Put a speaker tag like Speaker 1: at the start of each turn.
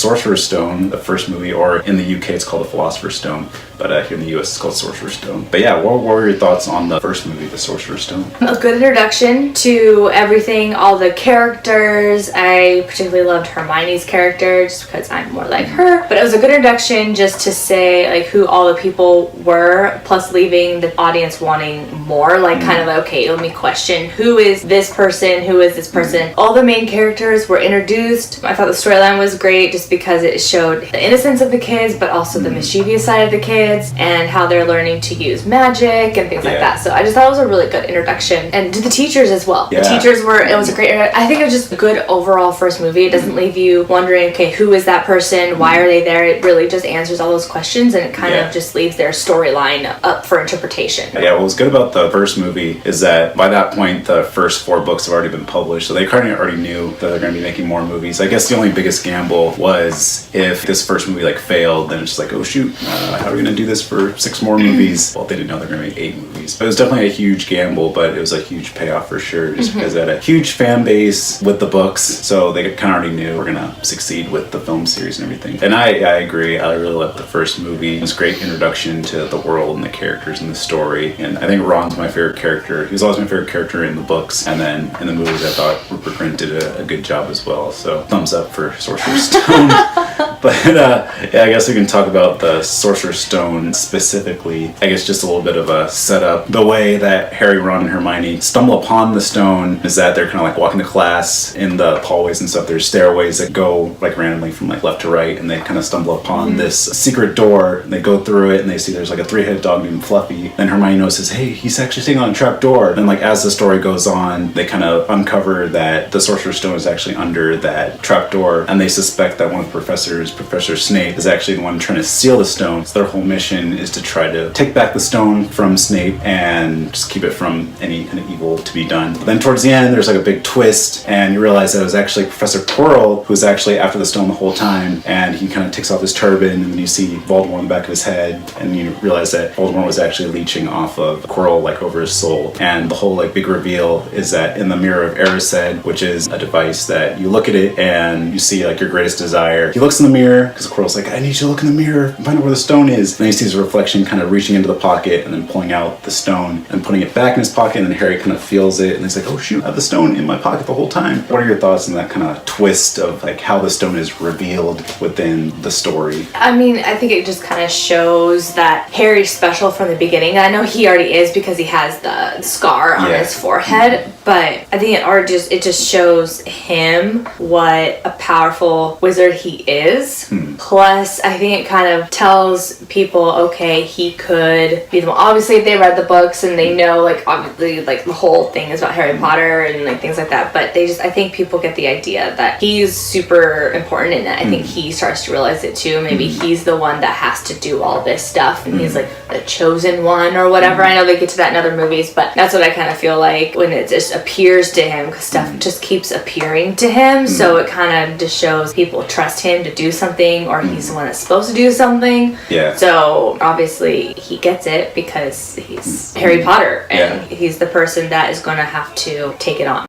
Speaker 1: Sorcerer's Stone, the first movie, or in the UK it's called the Philosopher's Stone, but here in the US it's called Sorcerer's Stone. But yeah, what were your thoughts on the first movie, the Sorcerer's Stone?
Speaker 2: A good introduction to everything, all the characters. I particularly loved Hermione's character just because I'm more like her, but it was a good introduction just to say like who all the people were, plus leaving the audience wanting more, like kind of like, okay, let me question who is this person, who is this person. All the main characters were introduced. I thought the storyline was great just because it showed the innocence of the kids, but also the mischievous side of the kids and how they're learning to use magic and things like that. So I just thought it was a really good introduction, and to the teachers as well. The teachers were, it was a great, I think it was just a good overall first movie. It doesn't leave you wondering, okay, who is that person? Why are they there? It really just answers all those questions, and it kind of just leaves their storyline up for interpretation.
Speaker 1: Yeah, what was good about the first movie is that by that point, the first 4 books have already been published, so they kind of already knew that they're going to be making more movies. I guess the only biggest gamble was if this first movie like failed, then it's just like, oh shoot, how are we going to do this for 6 more movies? Well, they didn't know they're going to make 8 movies. But it was definitely a huge gamble, but it was a huge payoff for sure, just because it had a huge fan base with the books, so they kind of already knew we're going to succeed with the film series and everything. And I agree, I really loved the first movie. It was a great introduction to the world and the characters and the story, and I think Ron's my favorite character. He was always my favorite character in the books, and then in the movies I thought Rupert Grint did a good job as well, so thumbs up for Sorcerer's Stone. But I guess we can talk about the Sorcerer's Stone specifically. I guess just a little bit of a setup. The way that Harry, Ron, and Hermione stumble upon the stone is that they're kind of like walking to class in the hallways and stuff. There's stairways that go like randomly from like left to right, and they kind of stumble upon this secret door, and they go through it, and they see there's like a 3-headed dog named Fluffy. Then Hermione notices, hey, he's actually sitting on a trap door. And like as the story goes on, they kind of uncover that the Sorcerer's Stone is actually under that trap door, and they suspect that one of the professors, Professor Snape, is actually the one trying to steal the stone. So their whole mission is to try to take back the stone from Snape and just keep it from any kind of evil to be done. But then towards the end, there's like a big twist, and you realize that it was actually Professor Quirrell who was actually after the stone the whole time, and he kind of takes off his turban, and then you see Voldemort in the back of his head, and you realize that Voldemort was actually leeching off of Quirrell like over his soul. And the whole like big reveal is that in the Mirror of Erised, which is a device that you look at it and you see like your greatest desire. He looks in the mirror because Quirrell's like, I need you to look in the mirror and find out where the stone is. And then he sees a reflection kind of reaching into the pocket and then pulling out the stone and putting it back in his pocket, and then Harry kind of feels it and he's like, oh shoot, I have the stone in my pocket the whole time. What are your thoughts on that kind of twist of like how the stone is revealed within the story?
Speaker 2: I mean, I think it just kind of shows that Harry's special from the beginning. I know he already is because he has the scar on his forehead, but I think it just shows him what a powerful wizard he is. Plus, I think it kind of tells people, okay, he could be the one. Obviously, they read the books and they know, like, obviously, like, the whole thing is about Harry Potter and, like, things like that. But I think people get the idea that he's super important, and I think he starts to realize it too. Maybe he's the one that has to do all this stuff, and he's, like, the chosen one or whatever. I know they get to that in other movies, but that's what I kind of feel like when it just appears to him, because stuff just keeps appearing to him. So it kind of just shows people trust him to do something, or he's the one that's supposed to do something. So obviously he gets it because he's Harry Potter, and he's the person that is going to have to take it on.